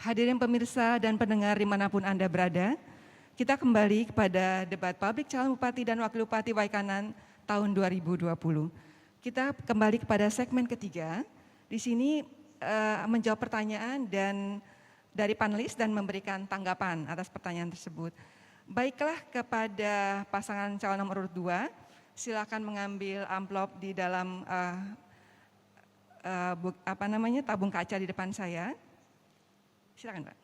Hadirin pemirsa dan pendengar dimanapun Anda berada, kita kembali kepada debat publik calon Bupati dan Wakil Bupati Waikanan tahun 2020. Kita kembali kepada segmen ketiga. Di sini menjawab pertanyaan dan dari panelis dan memberikan tanggapan atas pertanyaan tersebut. Baiklah, kepada pasangan calon nomor urut 2, silakan mengambil amplop di dalam tabung kaca di depan saya. Silakan, Pak.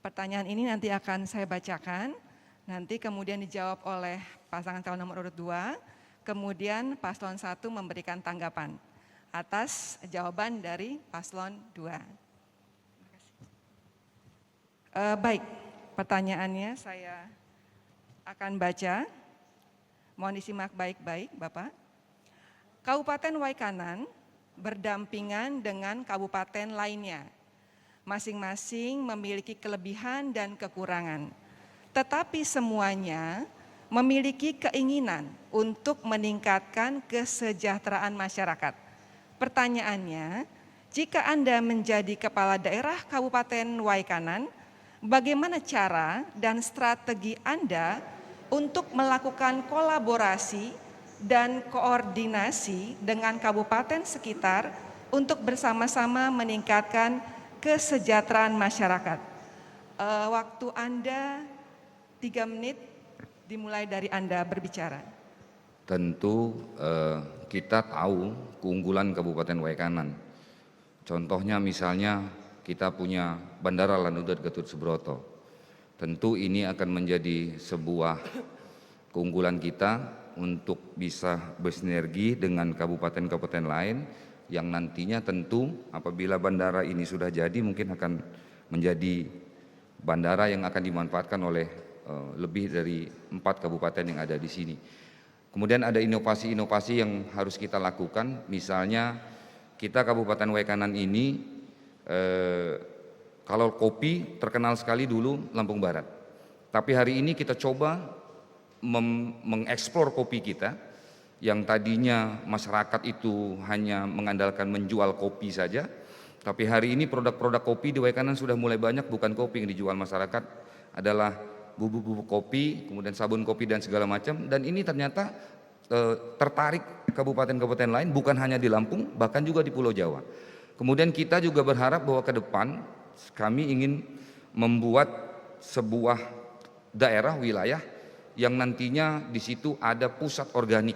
Pertanyaan ini nanti akan saya bacakan, nanti kemudian dijawab oleh pasangan calon nomor urut 2, kemudian paslon 1 memberikan tanggapan atas jawaban dari paslon 2. Baik, pertanyaannya saya akan baca. Mohon disimak baik-baik, Bapak. Kabupaten Waikanan berdampingan dengan kabupaten lainnya. Masing-masing memiliki kelebihan dan kekurangan. Tetapi semuanya memiliki keinginan untuk meningkatkan kesejahteraan masyarakat. Pertanyaannya, jika Anda menjadi kepala daerah Kabupaten Waikanan, bagaimana cara dan strategi Anda untuk melakukan kolaborasi dan koordinasi dengan kabupaten sekitar untuk bersama-sama meningkatkan kesejahteraan masyarakat? Waktu Anda 3 menit dimulai dari Anda berbicara. Tentu kita tahu keunggulan Kabupaten Waikanan. Contohnya misalnya kita punya Bandara Lanudar Gatot Subroto. Tentu ini akan menjadi sebuah keunggulan kita untuk bisa bersinergi dengan kabupaten-kabupaten lain yang nantinya tentu apabila bandara ini sudah jadi mungkin akan menjadi bandara yang akan dimanfaatkan oleh lebih dari 4 kabupaten yang ada di sini. Kemudian ada inovasi-inovasi yang harus kita lakukan, misalnya kita Kabupaten Waikanan ini kalau kopi terkenal sekali dulu Lampung Barat. Tapi hari ini kita coba mengeksplor kopi kita yang tadinya masyarakat itu hanya mengandalkan menjual kopi saja. Tapi hari ini produk-produk kopi di Waikanan sudah mulai banyak, bukan kopi yang dijual masyarakat, adalah bubuk-bubuk kopi, kemudian sabun kopi dan segala macam. Dan ini ternyata tertarik kabupaten-kabupaten lain, bukan hanya di Lampung, bahkan juga di Pulau Jawa. Kemudian kita juga berharap bahwa ke depan kami ingin membuat sebuah daerah wilayah yang nantinya di situ ada pusat organik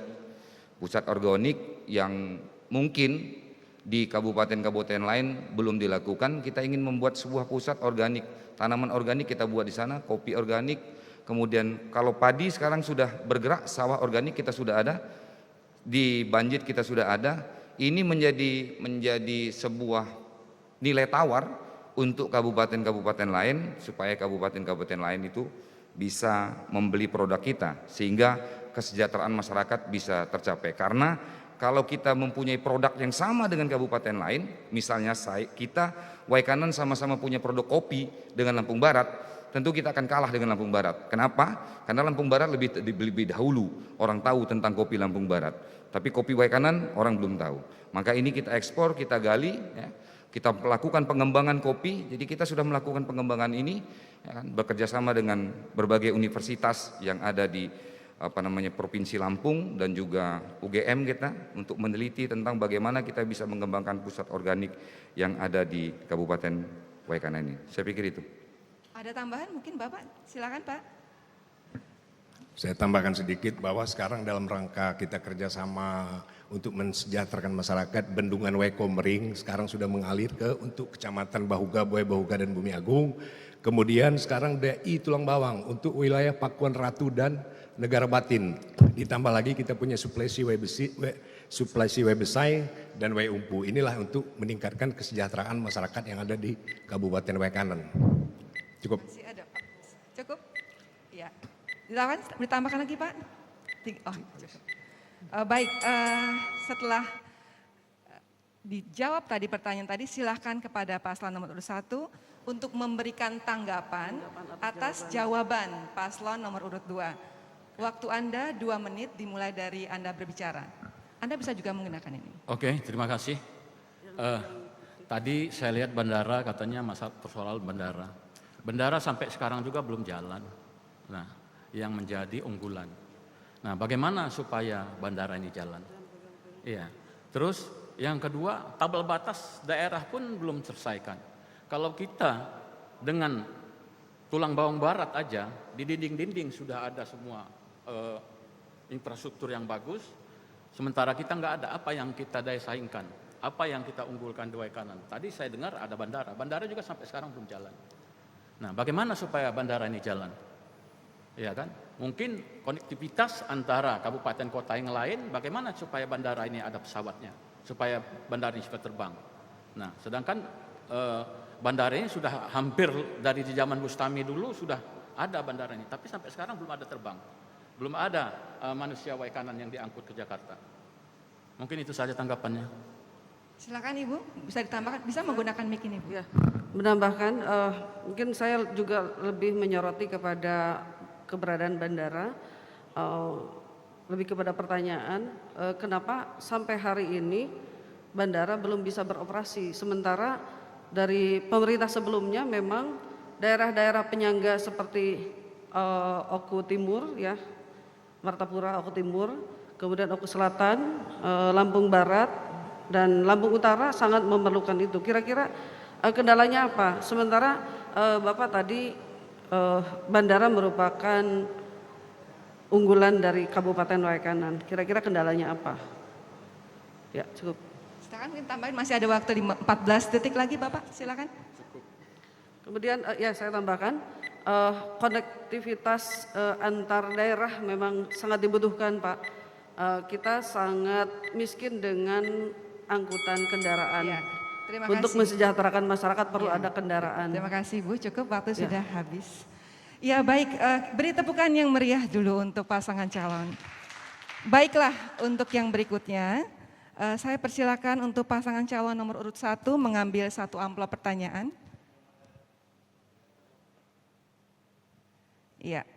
yang mungkin di kabupaten-kabupaten lain belum dilakukan. Kita ingin membuat sebuah pusat organik, tanaman organik kita buat di sana, kopi organik. Kemudian kalau padi sekarang sudah bergerak, sawah organik kita sudah ada, di Banjit kita sudah ada. Ini menjadi sebuah nilai tawar untuk kabupaten-kabupaten lain, supaya kabupaten-kabupaten lain itu bisa membeli produk kita sehingga kesejahteraan masyarakat bisa tercapai. Karena kalau kita mempunyai produk yang sama dengan kabupaten lain, misalnya kita Waikanan sama-sama punya produk kopi dengan Lampung Barat, tentu kita akan kalah dengan Lampung Barat. Kenapa? Karena Lampung Barat lebih dahulu orang tahu tentang kopi Lampung Barat, tapi kopi Waikanan orang belum tahu. Maka ini kita ekspor, kita gali, ya. Kita melakukan pengembangan kopi. Jadi kita sudah melakukan pengembangan ini, ya kan, bekerja sama dengan berbagai universitas yang ada di Provinsi Lampung dan juga UGM kita untuk meneliti tentang bagaimana kita bisa mengembangkan pusat organik yang ada di Kabupaten Waikanan ini. Saya pikir itu. Ada tambahan mungkin Bapak? Silakan Pak. Saya tambahkan sedikit bahwa sekarang dalam rangka kita kerjasama untuk mensejahterakan masyarakat, Bendungan Wakomering sekarang sudah mengalir untuk Kecamatan Bahuga, Boy Bahuga dan Bumi Agung. Kemudian sekarang DI Tulang Bawang untuk wilayah Pakuan Ratu dan Negara Batin. Ditambah lagi kita punya Suplesi Webesai dan Umpu. Inilah untuk meningkatkan kesejahteraan masyarakat yang ada di Kabupaten Waikanan. Cukup. Masih ada Pak. Cukup? Ya. Silakan ditambahkan lagi Pak. Baik, setelah dijawab tadi pertanyaan tadi, silahkan kepada paslon nomor urut 1 untuk memberikan tanggapan atas jawaban paslon nomor urut 2. Waktu Anda 2 menit dimulai dari Anda berbicara. Anda bisa juga menggunakan ini. Oke, terima kasih. Tadi saya lihat bandara, katanya masalah persoalan bandara. Bandara sampai sekarang juga belum jalan. Nah, yang menjadi unggulan. Nah, bagaimana supaya bandara ini jalan? Iya. Terus yang kedua, tabel batas daerah pun belum selesaikan. Kalau kita dengan tulang bawang barat aja, di dinding-dinding sudah ada semua infrastruktur yang bagus, sementara kita nggak ada. Apa yang kita daya saingkan? Apa yang kita unggulkan di Waikanan? Tadi saya dengar ada bandara juga sampai sekarang belum jalan. Nah, bagaimana supaya bandara ini jalan? Ya kan? Mungkin konektivitas antara kabupaten kota yang lain, bagaimana supaya bandara ini ada pesawatnya, supaya bandara ini bisa terbang. Nah, sedangkan bandara ini sudah hampir dari zaman Bustami dulu sudah ada bandara ini, tapi sampai sekarang belum ada terbang, belum ada manusia Waikanan yang diangkut ke Jakarta. Mungkin itu saja tanggapannya. Silakan Ibu, bisa ditambahkan, bisa menggunakan mic ini Bu. Ya, menambahkan, mungkin saya juga lebih menyoroti kepada keberadaan bandara, lebih kepada pertanyaan, kenapa sampai hari ini bandara belum bisa beroperasi, sementara dari pemerintah sebelumnya memang daerah-daerah penyangga seperti Oku Timur, ya, Martapura, Oku Timur, kemudian Oku Selatan, Lampung Barat, dan Lampung Utara sangat memerlukan itu. Kira-kira kendalanya apa? Sementara Bapak tadi bandara merupakan unggulan dari Kabupaten Waikanan. Kira-kira kendalanya apa? Ya, cukup. Silakan tambahin, masih ada waktu 14 detik lagi Bapak, silakan. Kemudian ya saya tambahkan, konektivitas antar daerah memang sangat dibutuhkan Pak. Kita sangat miskin dengan angkutan kendaraan. Ya, terima Untuk kasih. mensejahterakan masyarakat perlu Ya. ada kendaraan. Terima kasih Bu, cukup, waktu Ya. sudah habis. Ya baik, beri tepukan yang meriah dulu untuk pasangan calon. Baiklah, untuk yang berikutnya, saya persilakan untuk pasangan calon nomor urut 1 mengambil 1 amplop pertanyaan. Iya.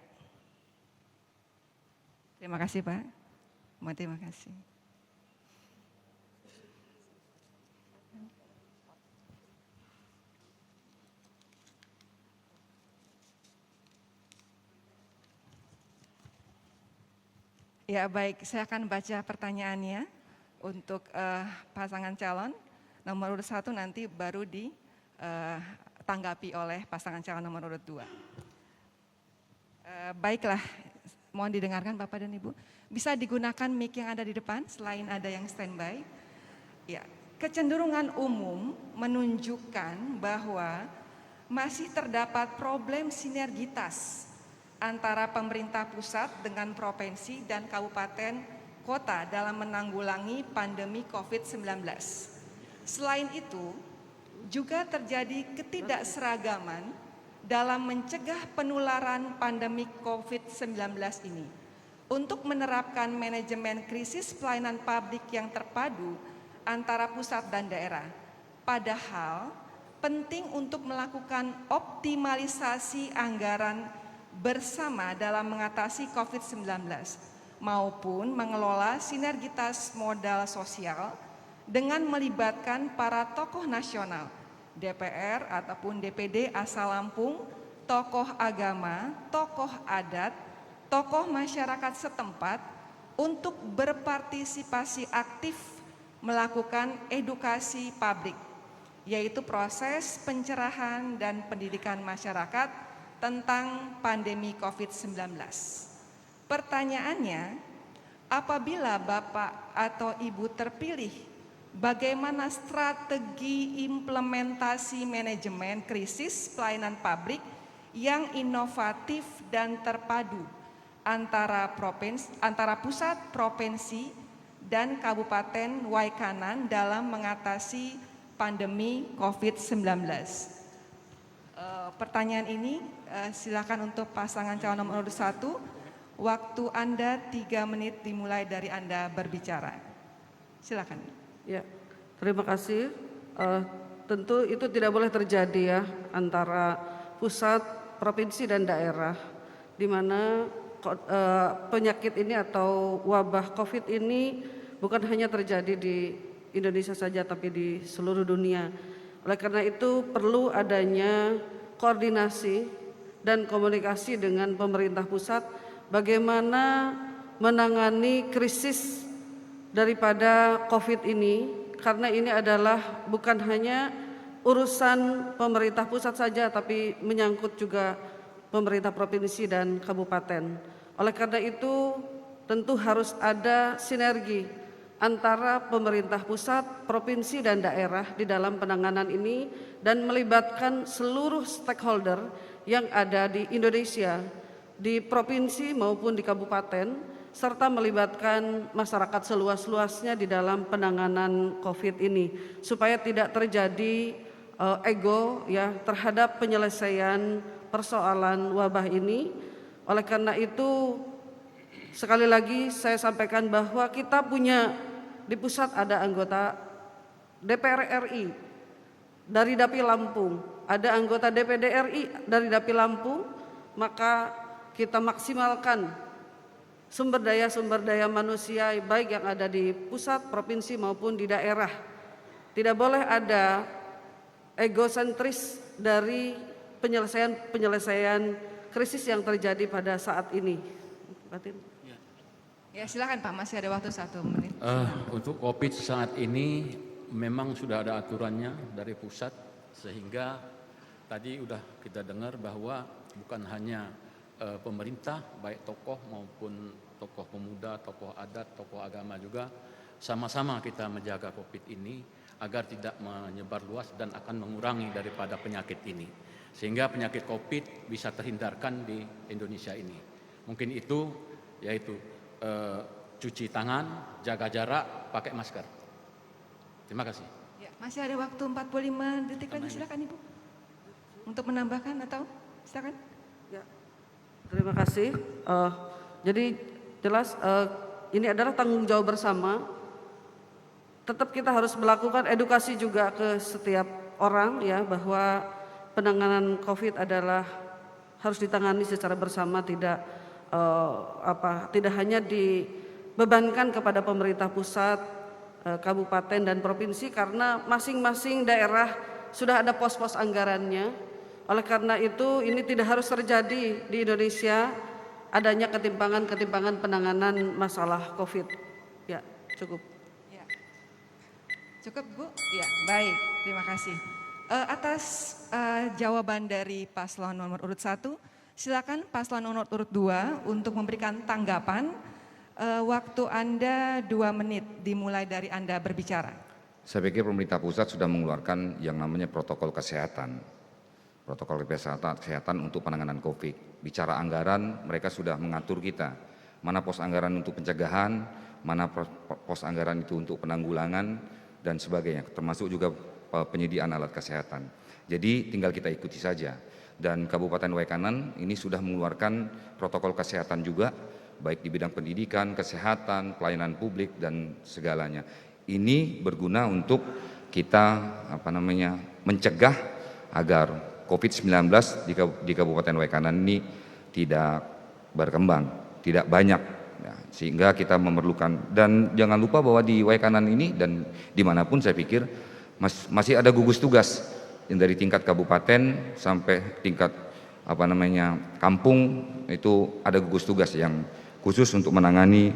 Terima kasih Pak. Terima kasih. Ya baik, saya akan baca pertanyaannya untuk pasangan calon. Nomor urut 1 nanti baru ditanggapi oleh pasangan calon nomor urut 2. Baiklah, mohon didengarkan Bapak dan Ibu. Bisa digunakan mic yang ada di depan selain ada yang standby. Ya, kecenderungan umum menunjukkan bahwa masih terdapat problem sinergitas antara pemerintah pusat dengan provinsi dan kabupaten kota dalam menanggulangi pandemi COVID-19. Selain itu, juga terjadi ketidakseragaman dalam mencegah penularan pandemi COVID-19 ini. Untuk menerapkan manajemen krisis pelayanan publik yang terpadu antara pusat dan daerah. Padahal penting untuk melakukan optimalisasi anggaran bersama dalam mengatasi COVID-19 maupun mengelola sinergitas modal sosial dengan melibatkan para tokoh nasional, DPR ataupun DPD asal Lampung, tokoh agama, tokoh adat, tokoh masyarakat setempat untuk berpartisipasi aktif melakukan edukasi publik, yaitu proses pencerahan dan pendidikan masyarakat tentang pandemi COVID-19. Pertanyaannya, apabila Bapak atau Ibu terpilih, bagaimana strategi implementasi manajemen krisis pelayanan publik yang inovatif dan terpadu antara pusat, provinsi, dan Kabupaten Waikanan dalam mengatasi pandemi COVID-19? Pertanyaan ini silakan untuk pasangan calon nomor 1. Waktu Anda 3 menit dimulai dari Anda berbicara. Silakan. Ya, terima kasih. Tentu itu tidak boleh terjadi ya antara pusat, provinsi dan daerah, di mana penyakit ini atau wabah COVID ini bukan hanya terjadi di Indonesia saja tapi di seluruh dunia. Oleh karena itu perlu adanya koordinasi dan komunikasi dengan pemerintah pusat bagaimana menangani krisis daripada COVID ini, karena ini adalah bukan hanya urusan pemerintah pusat saja tapi menyangkut juga pemerintah provinsi dan kabupaten. Oleh karena itu tentu harus ada sinergi antara pemerintah pusat, provinsi dan daerah di dalam penanganan ini dan melibatkan seluruh stakeholder yang ada di Indonesia, di provinsi maupun di kabupaten, serta melibatkan masyarakat seluas-luasnya di dalam penanganan COVID ini supaya tidak terjadi ego ya terhadap penyelesaian persoalan wabah ini. Oleh karena itu sekali lagi saya sampaikan bahwa kita punya di pusat ada anggota DPR RI dari Dapil Lampung, ada anggota DPD RI dari Dapil Lampung, maka kita maksimalkan sumber daya manusia baik yang ada di pusat, provinsi maupun di daerah. Tidak boleh ada egosentris dari penyelesaian krisis yang terjadi pada saat ini. Ya silakan Pak, masih ada waktu 1 menit. Untuk COVID saat ini memang sudah ada aturannya dari pusat, sehingga tadi udah kita dengar bahwa bukan hanya pemerintah, baik tokoh maupun tokoh pemuda, tokoh adat, tokoh agama juga sama-sama kita menjaga COVID ini agar tidak menyebar luas dan akan mengurangi daripada penyakit ini, sehingga penyakit COVID bisa terhindarkan di Indonesia ini. Mungkin itu yaitu cuci tangan, jaga jarak, pakai masker. Terima kasih. Ya, masih ada waktu 45 detik lagi, silakan Ibu. Untuk menambahkan atau silakan. Ya, terima kasih. Jadi jelas ini adalah tanggung jawab bersama. Tetap kita harus melakukan edukasi juga ke setiap orang ya bahwa penanganan COVID adalah harus ditangani secara bersama, tidak hanya dibebankan kepada pemerintah pusat, kabupaten dan provinsi, karena masing-masing daerah sudah ada pos-pos anggarannya. Oleh karena itu ini tidak harus terjadi di Indonesia adanya ketimpangan penanganan masalah COVID. Ya, cukup. Ya. Cukup Bu? Ya, baik. Terima kasih. Atas jawaban dari paslon nomor urut 1, silakan paslon nomor urut 2 untuk memberikan tanggapan. Waktu Anda 2 menit dimulai dari Anda berbicara. Saya pikir pemerintah pusat sudah mengeluarkan yang namanya protokol kesehatan. Protokol kesehatan untuk penanganan COVID. Bicara anggaran, mereka sudah mengatur kita. Mana pos anggaran untuk pencegahan, mana pos anggaran itu untuk penanggulangan, dan sebagainya. Termasuk juga penyediaan alat kesehatan. Jadi tinggal kita ikuti saja. Dan Kabupaten Waikanan ini sudah mengeluarkan protokol kesehatan juga, baik di bidang pendidikan, kesehatan, pelayanan publik, dan segalanya. Ini berguna untuk kita mencegah agar COVID-19 di Kabupaten Waikanan ini tidak berkembang, tidak banyak, ya, sehingga kita memerlukan. Dan jangan lupa bahwa di Waikanan ini dan dimanapun saya pikir masih ada gugus tugas yang dari tingkat kabupaten sampai tingkat kampung, itu ada gugus tugas yang khusus untuk menangani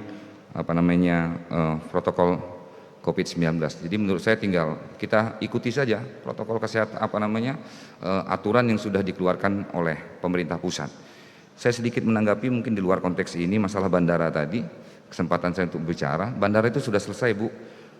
protokol COVID-19. Jadi menurut saya tinggal kita ikuti saja protokol kesehatan aturan yang sudah dikeluarkan oleh pemerintah pusat. Saya sedikit menanggapi mungkin di luar konteks ini masalah bandara tadi, kesempatan saya untuk bicara. Bandara itu sudah selesai Bu,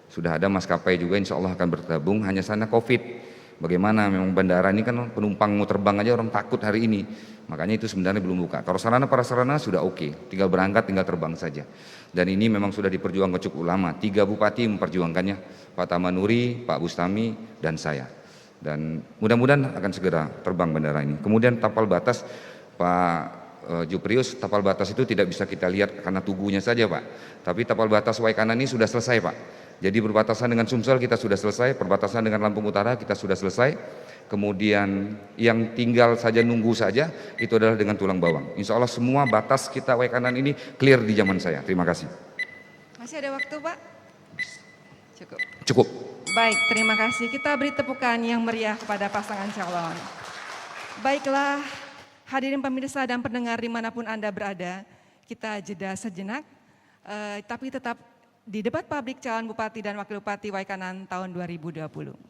sudah ada maskapai juga insya Allah akan bergabung, hanya sana COVID. Bagaimana memang bandara ini kan penumpang mau terbang aja orang takut hari ini, makanya itu sebenarnya belum buka. Kalau sarana prasarana sudah oke, tinggal berangkat, tinggal terbang saja. Dan ini memang sudah diperjuangkan cukup lama, 3 bupati memperjuangkannya, Pak Tamanuri, Pak Bustami, dan saya. Dan mudah-mudahan akan segera terbang bandara ini. Kemudian tapal batas, Pak Juprius, tapal batas itu tidak bisa kita lihat karena tugunya saja Pak. Tapi tapal batas Waikanan ini sudah selesai Pak. Jadi berbatasan dengan Sumsel kita sudah selesai, perbatasan dengan Lampung Utara kita sudah selesai. Kemudian yang tinggal saja nunggu saja itu adalah dengan Tulang Bawang. Insya Allah semua batas kita Waikanan ini clear di zaman saya. Terima kasih. Masih ada waktu, Pak? Cukup. Cukup. Baik, terima kasih. Kita beri tepukan yang meriah kepada pasangan calon. Baiklah, hadirin pemirsa dan pendengar dimanapun Anda berada, kita jeda sejenak, tapi tetap di debat publik calon Bupati dan Wakil Bupati Waikanan tahun 2020.